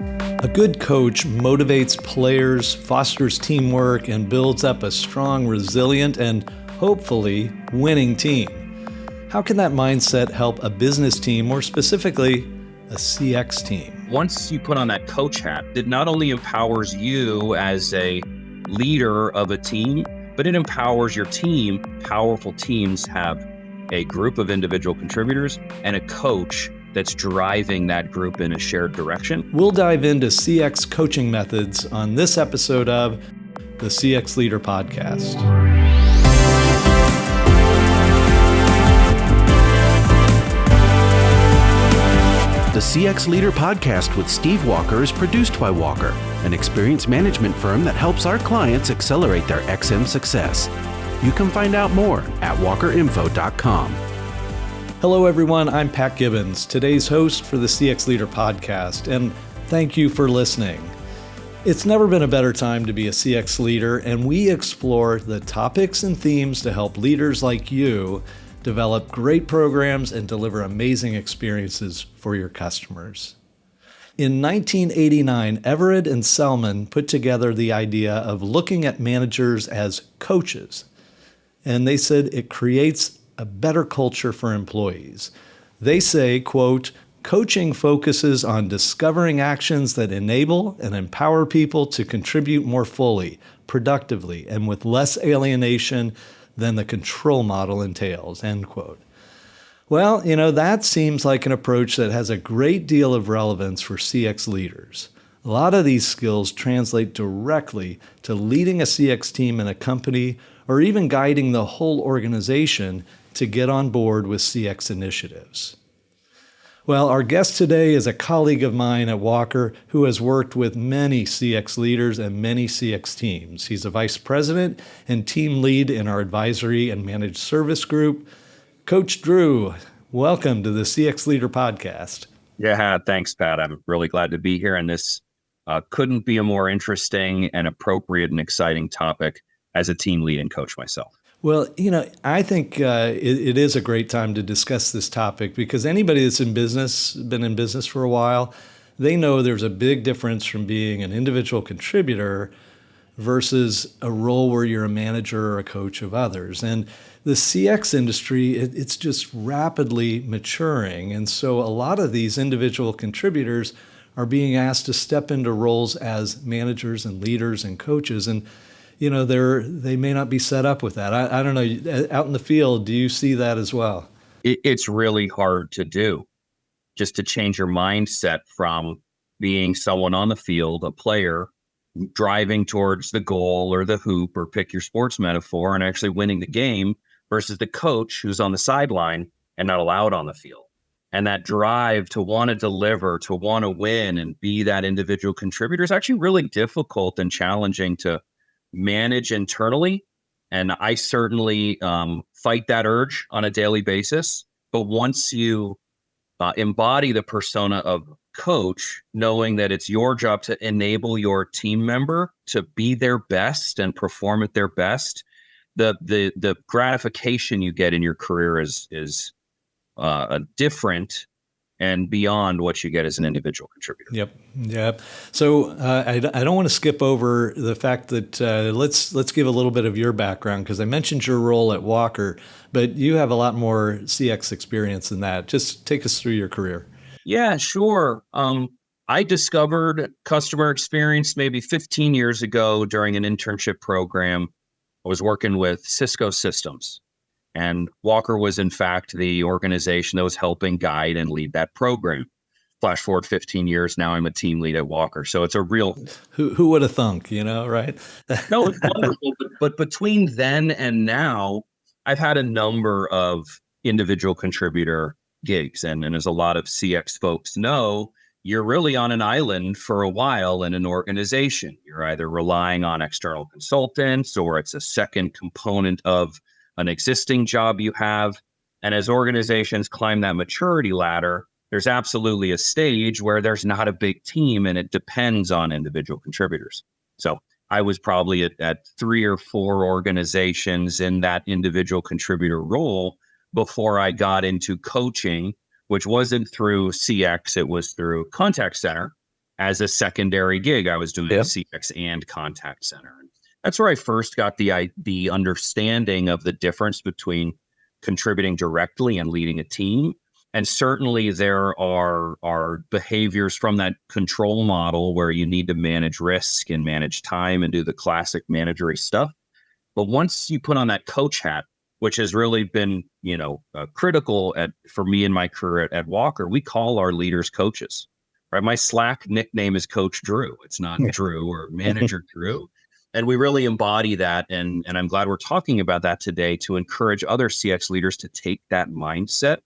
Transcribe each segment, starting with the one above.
A good coach motivates players, fosters teamwork, and builds up a strong, resilient, and hopefully winning team. How can that mindset help a business team, or specifically a CX team? Once you put on that coach hat, it not only empowers you as a leader of a team, but it empowers your team. Powerful teams have a group of individual contributors and a coach that's driving that group in a shared direction. We'll dive into CX coaching methods on this episode of the CX Leader Podcast. The CX Leader Podcast with Steve Walker is produced by Walker, an experience management firm that helps our clients accelerate their XM success. You can find out more at walkerinfo.com. Hello, everyone. I'm Pat Gibbons, today's host for the CX Leader Podcast, and thank you for listening. It's never been a better time to be a CX leader, and we explore the topics and themes to help leaders like you develop great programs and deliver amazing experiences for your customers. In 1989, Everett and Selman put together the idea of looking at managers as coaches, and they said it creates a better culture for employees. They say, quote, "Coaching focuses on discovering actions that enable and empower people to contribute more fully, productively, and with less alienation than the control model entails," end quote. Well, that seems like an approach that has a great deal of relevance for CX leaders. A lot of these skills translate directly to leading a CX team in a company or even guiding the whole organization to get on board with CX initiatives. Well, our guest today is a colleague of mine at Walker who has worked with many CX leaders and many CX teams. He's a vice president and team lead in our advisory and managed service group. Coach Drew, welcome to the CX Leader Podcast. Yeah, thanks, Pat. I'm really glad to be here. And this couldn't be a more interesting and appropriate and exciting topic as a team lead and coach myself. Well, I think it is a great time to discuss this topic because anybody that's been in business for a while, they know there's a big difference from being an individual contributor versus a role where you're a manager or a coach of others. And the CX industry, it's just rapidly maturing. And so a lot of these individual contributors are being asked to step into roles as managers and leaders and coaches. And they may not be set up with that. I don't know. Out in the field, do you see that as well? It's really hard to do, just to change your mindset from being someone on the field, a player, driving towards the goal or the hoop, or pick your sports metaphor, and actually winning the game, versus the coach who's on the sideline and not allowed on the field. And that drive to want to deliver, to want to win and be that individual contributor is actually really difficult and challenging to manage internally. And I certainly fight that urge on a daily basis. But once you embody the persona of coach, knowing that it's your job to enable your team member to be their best and perform at their best, the gratification you get in your career is different and beyond what you get as an individual contributor. Yep. So I don't want to skip over the fact that let's give a little bit of your background, because I mentioned your role at Walker, but you have a lot more CX experience than that. Just take us through your career. Yeah, sure. I discovered customer experience maybe 15 years ago during an internship program. I was working with Cisco Systems. And Walker was, in fact, the organization that was helping guide and lead that program. Flash forward 15 years, now I'm a team lead at Walker. So it's a real... Who would have thunk, right? No, it's wonderful. But between then and now, I've had a number of individual contributor gigs. And as a lot of CX folks know, you're really on an island for a while in an organization. You're either relying on external consultants, or it's a second component of an existing job you have. And as organizations climb that maturity ladder, there's absolutely a stage where there's not a big team and it depends on individual contributors. So I was probably at 3 or 4 organizations in that individual contributor role before I got into coaching, which wasn't through CX, it was through contact center. as a secondary gig. I was doing CX and contact center. And that's where I first got the understanding of the difference between contributing directly and leading a team. And certainly there are behaviors from that control model where you need to manage risk and manage time and do the classic managery stuff. But once you put on that coach hat, which has really been, critical for me in my career at Walker, we call our leaders coaches, right? My Slack nickname is Coach Drew. It's not Drew or Manager Drew. And we really embody that. And I'm glad we're talking about that today to encourage other CX leaders to take that mindset,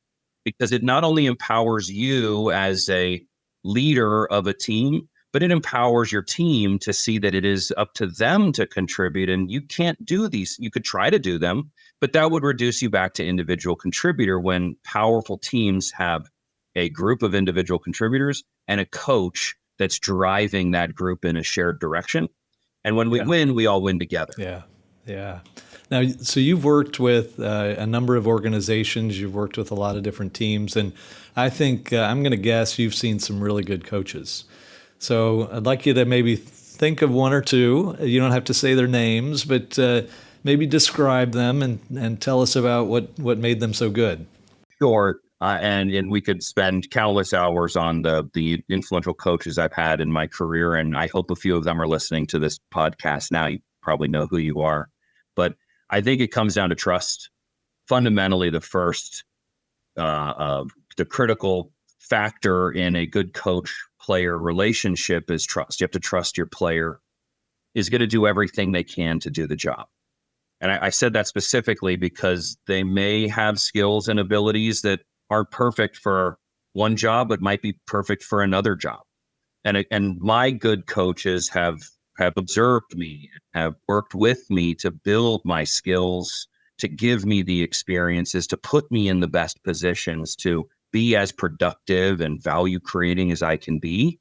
because it not only empowers you as a leader of a team, but it empowers your team to see that it is up to them to contribute. And you can't do these. You could try to do them, but that would reduce you back to individual contributor, when powerful teams have a group of individual contributors and a coach that's driving that group in a shared direction. And when we win, we all win together. Yeah. Now, so you've worked with a number of organizations. You've worked with a lot of different teams. And I think I'm going to guess you've seen some really good coaches. So I'd like you to maybe think of one or two. You don't have to say their names, but maybe describe them and tell us about what made them so good. Sure. And we could spend countless hours on the influential coaches I've had in my career. And I hope a few of them are listening to this podcast now. You probably know who you are. But I think it comes down to trust. Fundamentally, the first, the critical factor in a good coach-player relationship is trust. You have to trust your player is going to do everything they can to do the job. And I said that specifically because they may have skills and abilities that aren't perfect for one job, but might be perfect for another job. And my good coaches have observed me, have worked with me to build my skills, to give me the experiences, to put me in the best positions to be as productive and value creating as I can be,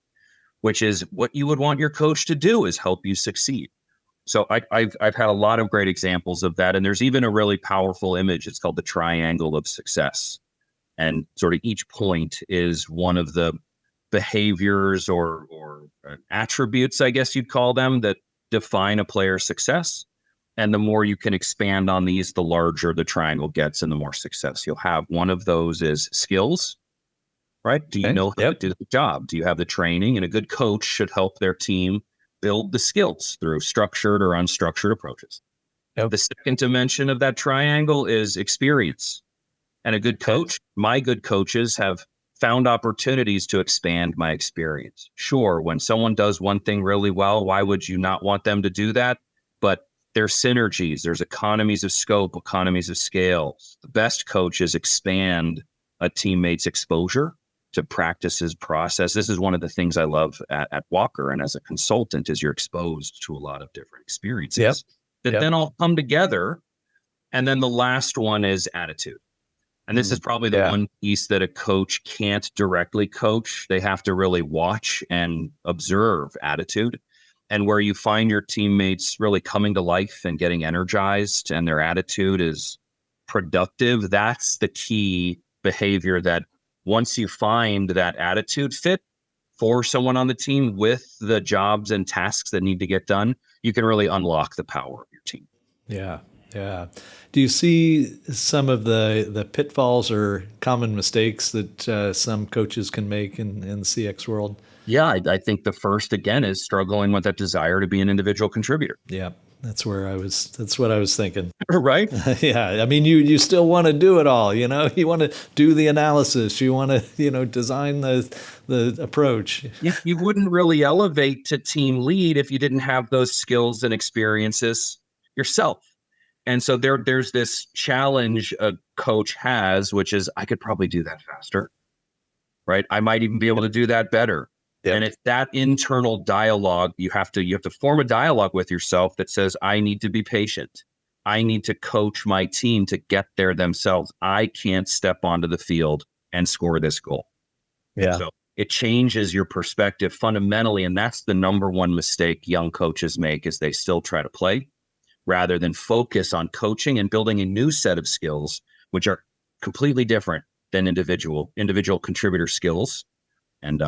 which is what you would want your coach to do, is help you succeed. So I've had a lot of great examples of that. And there's even a really powerful image. It's called the triangle of success. And sort of each point is one of the behaviors or attributes, I guess you'd call them, that define a player's success. And the more you can expand on these, the larger the triangle gets and the more success you'll have. One of those is skills, right? Do you know how to do the job? Do you have the training? And a good coach should help their team build the skills through structured or unstructured approaches. The second dimension of that triangle is experience. And a good coach, my good coaches have found opportunities to expand my experience. Sure, when someone does one thing really well, why would you not want them to do that? But there's synergies, there's economies of scope, economies of scale. The best coaches expand a teammate's exposure to practices, process. This is one of the things I love at Walker and as a consultant, is you're exposed to a lot of different experiences that then all come together. And then the last one is attitude. And this is probably the one piece that a coach can't directly coach. They have to really watch and observe attitude. And where you find your teammates really coming to life and getting energized and their attitude is productive, that's the key behavior that once you find that attitude fit for someone on the team with the jobs and tasks that need to get done, you can really unlock the power of your team. Yeah. Do you see some of the pitfalls or common mistakes that some coaches can make in the CX world? Yeah, I think the first, again, is struggling with that desire to be an individual contributor. Yeah, that's what I was thinking. Right? Yeah, I mean, you still want to do it all, you want to do the analysis, you want to, design the approach. You wouldn't really elevate to team lead if you didn't have those skills and experiences yourself. And so there's this challenge a coach has, which is, I could probably do that faster, right? I might even be able to do that better. Yep. And it's that internal dialogue. You have to form a dialogue with yourself that says, I need to be patient. I need to coach my team to get there themselves. I can't step onto the field and score this goal. Yeah. So it changes your perspective fundamentally. And that's the number one mistake young coaches make, is they still try to play rather than focus on coaching and building a new set of skills, which are completely different than individual contributor skills. And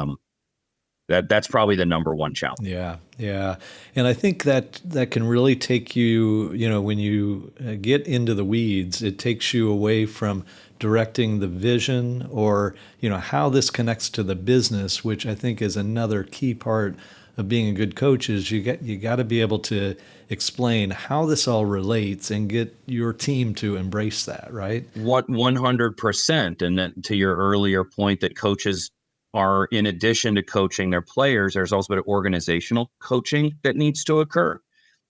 That's probably the number one challenge. Yeah, yeah. And I think that can really take you, when you get into the weeds, it takes you away from directing the vision or, how this connects to the business, which I think is another key part of being a good coach is you got to be able to explain how this all relates and get your team to embrace that, right? What 100%. And then to your earlier point that coaches are, in addition to coaching their players, there's also an organizational coaching that needs to occur.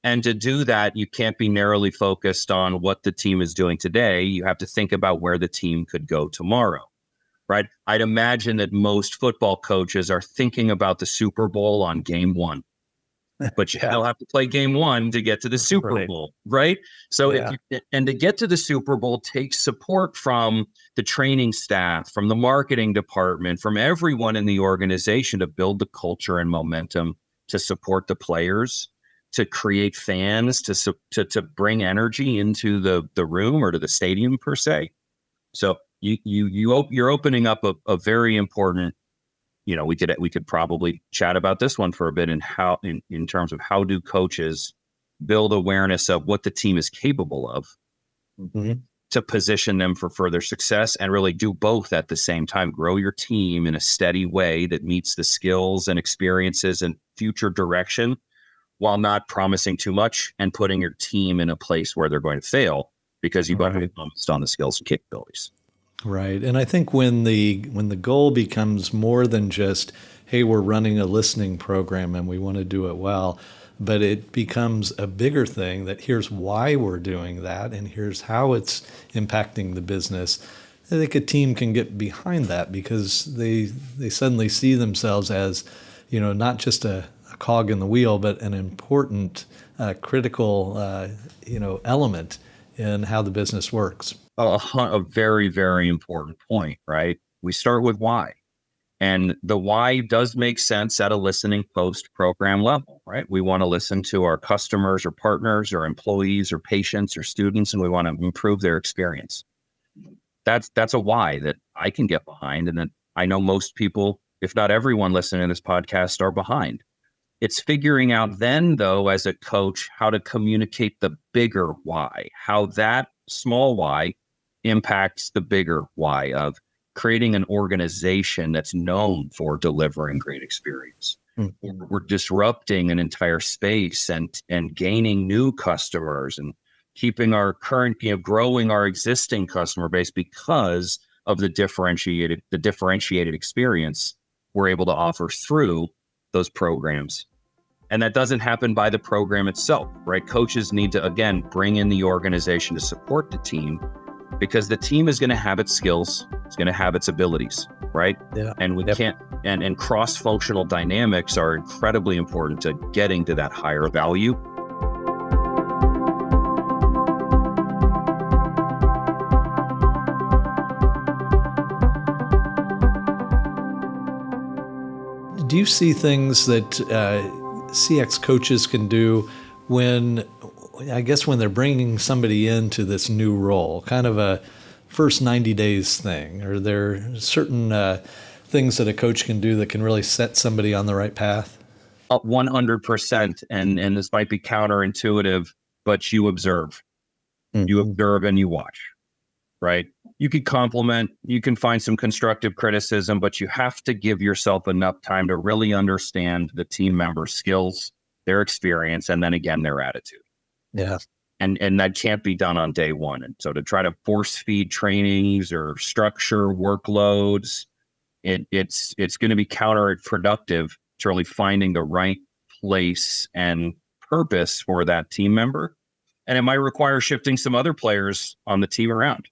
And to do that, you can't be narrowly focused on what the team is doing today. You have to think about where the team could go tomorrow, right? I'd imagine that most football coaches are thinking about the Super Bowl on game one, but you still have to play game one to get to the Super Bowl, right? So, and to get to the Super Bowl takes support from the training staff, from the marketing department, from everyone in the organization to build the culture and momentum, to support the players, to create fans, to bring energy into the room or to the stadium per se. So you're opening up a very important. We could probably chat about this one for a bit and how in terms of how do coaches build awareness of what the team is capable of to position them for further success and really do both at the same time. Grow your team in a steady way that meets the skills and experiences and future direction while not promising too much and putting your team in a place where they're going to fail because you've got to be focused on the skills and capabilities. Right. And I think when the goal becomes more than just, hey, we're running a listening program and we want to do it well, but it becomes a bigger thing that here's why we're doing that and here's how it's impacting the business. I think a team can get behind that because they suddenly see themselves as, not just a cog in the wheel, but an important, critical, element in how the business works. A very, very important point, right? We start with why. And the why does make sense at a listening post-program level, right? We want to listen to our customers or partners or employees or patients or students, and we want to improve their experience. That's a why that I can get behind and that I know most people, if not everyone listening to this podcast, are behind. It's figuring out then, though, as a coach, how to communicate the bigger why, how that small why impacts the bigger why of creating an organization that's known for delivering great experience. Mm-hmm. We're disrupting an entire space and gaining new customers and keeping our current, growing our existing customer base because of the differentiated experience we're able to offer through those programs. And that doesn't happen by the program itself, right? Coaches need to, again, bring in the organization to support the team because the team is going to have its skills, it's going to have its abilities, right? Yeah. And we can't, and cross-functional dynamics are incredibly important to getting to that higher value. Do you see things that CX coaches can do when they're bringing somebody into this new role, kind of a first 90 days thing? Are there certain things that a coach can do that can really set somebody on the right path? 100%. And this might be counterintuitive, but you observe. Mm-hmm. You observe and you watch, right? You can compliment, you can find some constructive criticism, but you have to give yourself enough time to really understand the team member's skills, their experience, and then again, their attitude. Yeah. And that can't be done on day one. And so to try to force feed trainings or structure workloads, it's going to be counterproductive to really finding the right place and purpose for that team member. And it might require shifting some other players on the team around.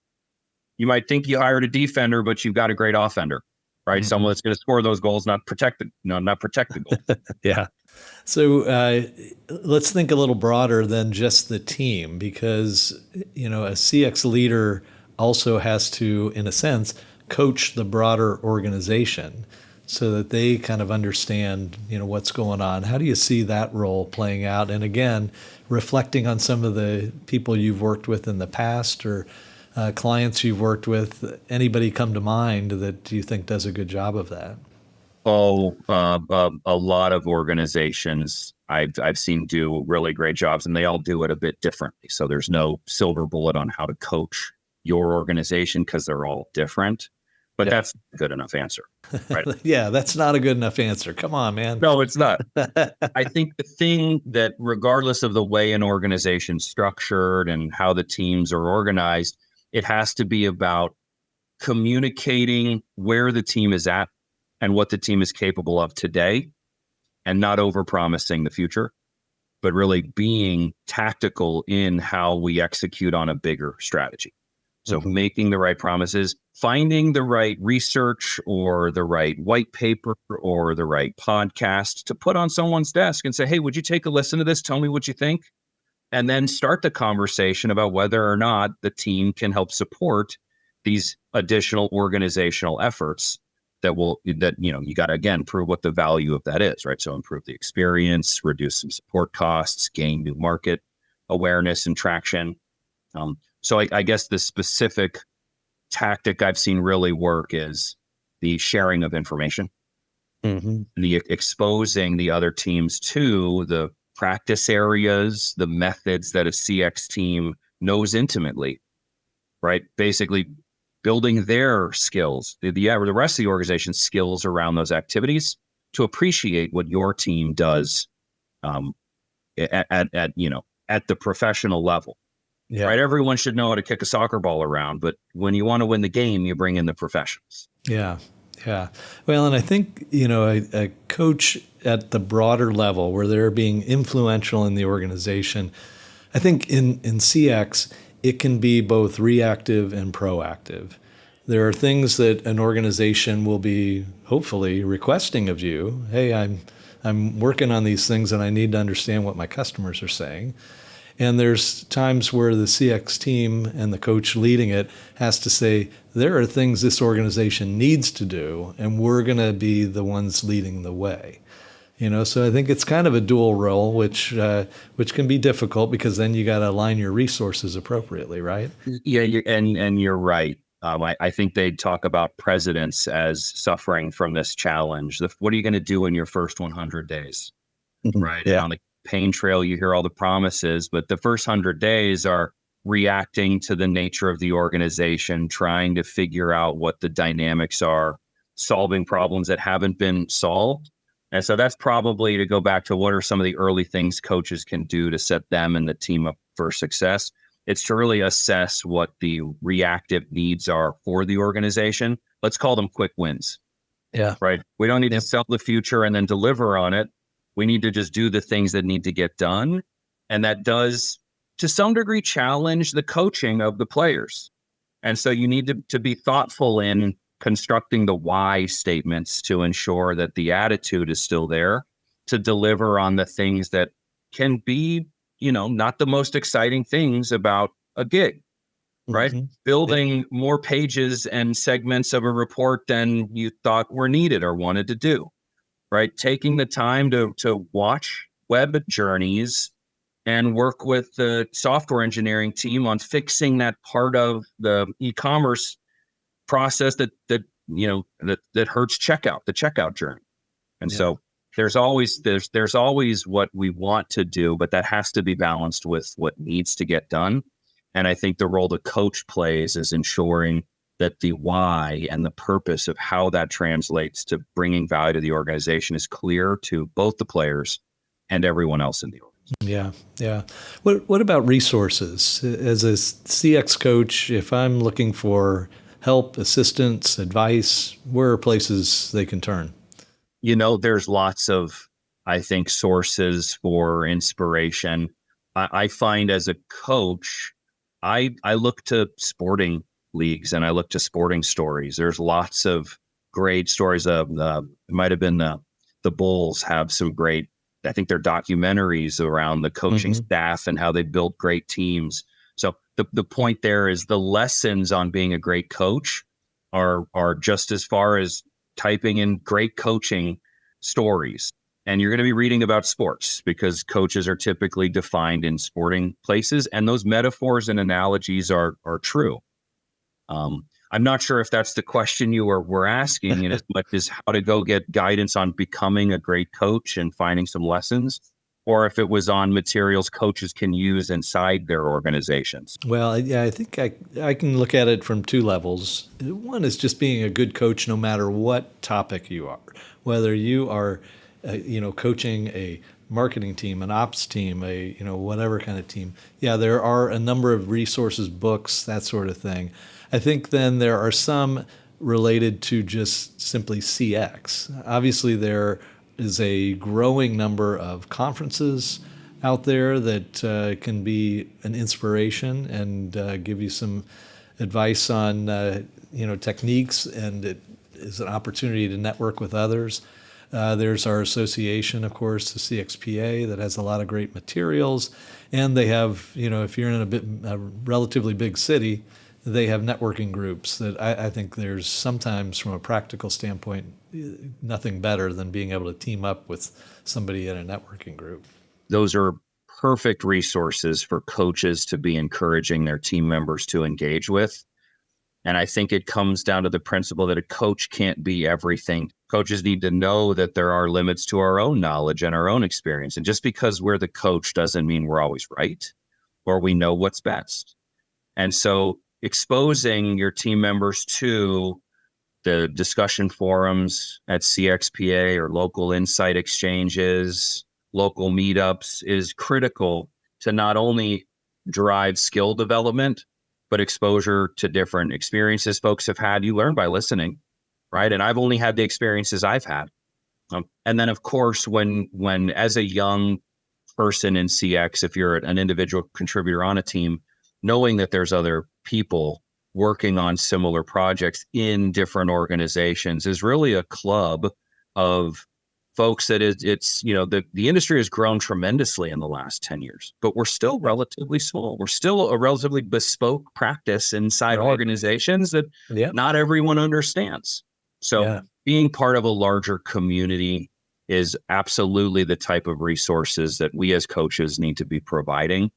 You might think you hired a defender, but you've got a great offender, right? Mm-hmm. Someone that's going to score those goals, not protect the goals. Yeah. So let's think a little broader than just the team, because, a CX leader also has to, in a sense, coach the broader organization so that they kind of understand, what's going on. How do you see that role playing out? And again, reflecting on some of the people you've worked with in the past or clients you've worked with, anybody come to mind that you think does a good job of that? A lot of organizations I've seen do really great jobs, and they all do it a bit differently. So there's no silver bullet on how to coach your organization because they're all different. But that's a good enough answer, right? Yeah, that's not a good enough answer. Come on, man. No, it's not. I think the thing that, regardless of the way an organization's structured and how the teams are organized, it has to be about communicating where the team is at and what the team is capable of today, and not overpromising the future, but really being tactical in how we execute on a bigger strategy. So making the right promises, finding the right research or the right white paper or the right podcast to put on someone's desk and say, hey, would you take a listen to this? Tell me what you think. And then start the conversation about whether or not the team can help support these additional organizational efforts that you got to, again, prove what the value of that is, right? So improve the experience, reduce some support costs, gain new market awareness and traction. So I guess the specific tactic I've seen really work is the sharing of information, the exposing the other teams to the practice areas, the methods that a CX team knows intimately, right? Basically building their skills, the rest of the organization's skills around those activities to appreciate what your team does at the professional level. Yeah. Right. Everyone should know how to kick a soccer ball around, but when you want to win the game, you bring in the professionals. Yeah. Yeah. Well, and I think, a coach at the broader level where they're being influential in the organization, I think in CX, it can be both reactive and proactive. There are things that an organization will be hopefully requesting of you. Hey, I'm working on these things and I need to understand what my customers are saying. And there's times where the CX team and the coach leading it has to say, there are things this organization needs to do, and we're going to be the ones leading the way. So I think it's kind of a dual role, which can be difficult because then you got to align your resources appropriately, right? Yeah, you're right. I think they talk about presidents as suffering from this challenge. What are you going to do in your first 100 days, right? Yeah. On the pain trail, you hear all the promises, but the first 100 days are reacting to the nature of the organization, trying to figure out what the dynamics are, solving problems that haven't been solved. And so that's probably, to go back to what are some of the early things coaches can do to set them and the team up for success. It's to really assess what the reactive needs are for the organization. Let's call them quick wins. Yeah. Right. We don't need to sell the future and then deliver on it. We need to just do the things that need to get done. And that does, to some degree, challenge the coaching of the players. And so you need to be thoughtful in constructing the why statements to ensure that the attitude is still there to deliver on the things that can be, not the most exciting things about a gig, right? Building more pages and segments of a report than you thought were needed or wanted to do. Right, taking the time to watch web journeys and work with the software engineering team on fixing that part of the e-commerce process that hurts checkout, the checkout journey. And so there's always what we want to do, but that has to be balanced with what needs to get done. And I think the role the coach plays is ensuring that the why and the purpose of how that translates to bringing value to the organization is clear to both the players and everyone else in the organization. Yeah. What about resources? As a CX coach, if I'm looking for help, assistance, advice, where are places they can turn? There's lots of, I think, sources for inspiration. I find as a coach, I look to sporting leagues and I look to sporting stories. There's lots of great stories of it might have been the Bulls have some great, I think they're documentaries around the coaching staff and how they built great teams. So the point there is the lessons on being a great coach are just as far as typing in great coaching stories. And you're going to be reading about sports because coaches are typically defined in sporting places. And those metaphors and analogies are true. I'm not sure if that's the question you were asking, in as much as how to go get guidance on becoming a great coach and finding some lessons, or if it was on materials coaches can use inside their organizations. Well, yeah, I think I can look at it from two levels. One is just being a good coach no matter what topic you are, whether you are, coaching a marketing team, an ops team, whatever kind of team. Yeah, there are a number of resources, books, that sort of thing. I think then there are some related to just simply CX. Obviously, there is a growing number of conferences out there that can be an inspiration and give you some advice on techniques, and it is an opportunity to network with others. There's our association, of course, the CXPA, that has a lot of great materials, and they have, if you're in a relatively big city, they have networking groups that I think there's sometimes, from a practical standpoint, nothing better than being able to team up with somebody in a networking group. Those are perfect resources for coaches to be encouraging their team members to engage with. And I think it comes down to the principle that a coach can't be everything. Coaches need to know that there are limits to our own knowledge and our own experience. And just because we're the coach doesn't mean we're always right or we know what's best. And so exposing your team members to the discussion forums at CXPA or local insight exchanges, local meetups is critical to not only drive skill development, but exposure to different experiences folks have had. You learn by listening, right? And I've only had the experiences I've had. And then, of course, when as a young person in CX, if you're an individual contributor on a team, knowing that there's other people working on similar projects in different organizations is really a club of folks that the industry has grown tremendously in the last 10 years, but we're still relatively small. We're still a relatively bespoke practice inside organizations that not everyone understands. So being part of a larger community is absolutely the type of resources that we as coaches need to be providing,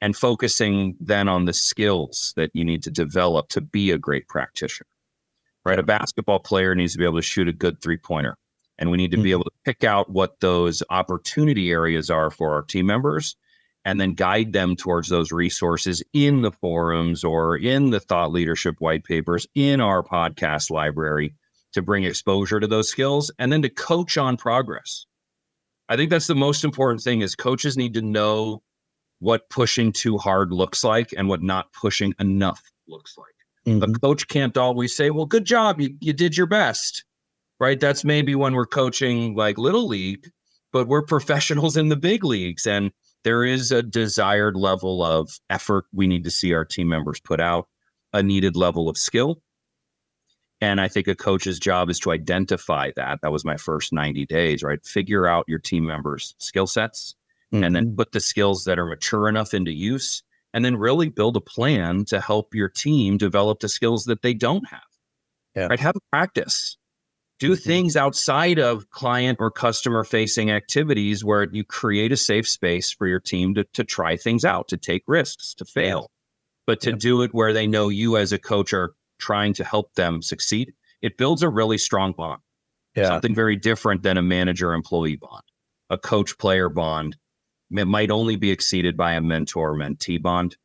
and focusing then on the skills that you need to develop to be a great practitioner, right? A basketball player needs to be able to shoot a good 3-pointer. And we need to be able to pick out what those opportunity areas are for our team members and then guide them towards those resources in the forums or in the thought leadership white papers, in our podcast library, to bring exposure to those skills and then to coach on progress. I think that's the most important thing, is coaches need to know what pushing too hard looks like and what not pushing enough looks like. A coach can't always say, well, good job, you did your best. Right? That's maybe when we're coaching like little league, but we're professionals in the big leagues. And there is a desired level of effort we need to see our team members put out, a needed level of skill. And I think a coach's job is to identify that. That was my first 90 days, right? Figure out your team members' skill sets and then put the skills that are mature enough into use, and then really build a plan to help your team develop the skills that they don't have. Right? Have a practice. Do things outside of client or customer facing activities where you create a safe space for your team to try things out, to take risks, to fail, but to do it where they know you as a coach are trying to help them succeed. It builds a really strong bond. Something very different than a manager-employee bond. A coach-player bond might only be exceeded by a mentor-mentee bond,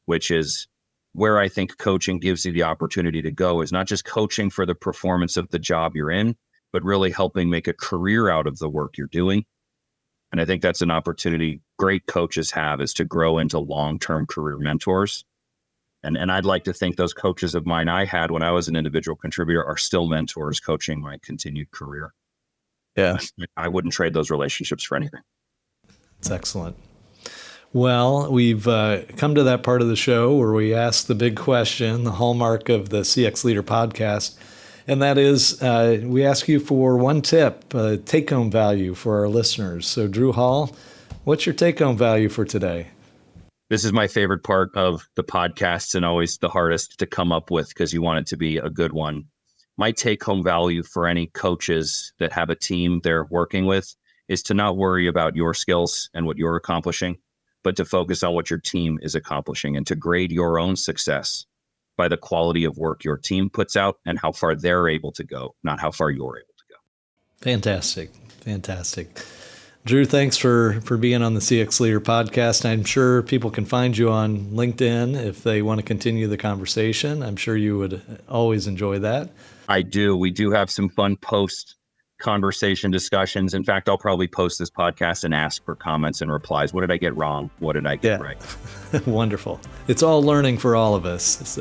which is where I think coaching gives you the opportunity to go, is not just coaching for the performance of the job you're in, but really helping make a career out of the work you're doing. And I think that's an opportunity great coaches have, is to grow into long-term career mentors. And I'd like to think those coaches of mine I had when I was an individual contributor are still mentors coaching my continued career. I wouldn't trade those relationships for anything. That's excellent. Well, we've come to that part of the show where we ask the big question, the hallmark of the CX Leader podcast, and that is we ask you for one tip, take-home value for our listeners. So, Drew Hall, what's your take-home value for today? This is my favorite part of the podcasts and always the hardest to come up with because you want it to be a good one. My take-home value for any coaches that have a team they're working with is to not worry about your skills and what you're accomplishing, but to focus on what your team is accomplishing and to grade your own success by the quality of work your team puts out and how far they're able to go, not how far you're able to go. Fantastic. Drew, thanks for being on the CX Leader podcast. I'm sure people can find you on LinkedIn if they want to continue the conversation. I'm sure you would always enjoy that. I do. We do have some fun post-conversation discussions. In fact, I'll probably post this podcast and ask for comments and replies. What did I get wrong? What did I get right? Wonderful. It's all learning for all of us.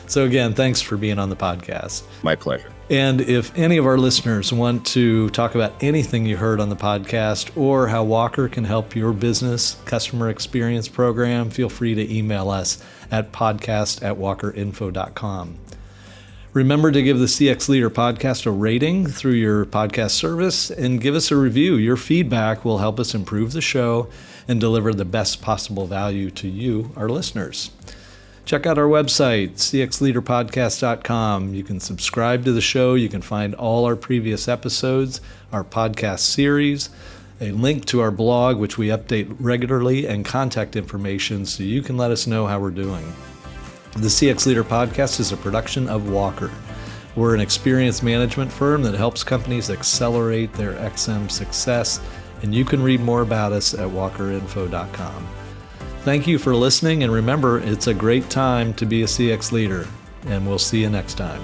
So again, thanks for being on the podcast. My pleasure. And if any of our listeners want to talk about anything you heard on the podcast or how Walker can help your business customer experience program, feel free to email us at podcast@walkerinfo.com. Remember to give the CX Leader podcast a rating through your podcast service and give us a review. Your feedback will help us improve the show and deliver the best possible value to you, our listeners. Check out our website, cxleaderpodcast.com. You can subscribe to the show. You can find all our previous episodes, our podcast series, a link to our blog, which we update regularly, and contact information so you can let us know how we're doing. The CX Leader podcast is a production of Walker. We're an experience management firm that helps companies accelerate their XM success, and you can read more about us at walkerinfo.com. Thank you for listening, and remember, it's a great time to be a CX leader, and we'll see you next time.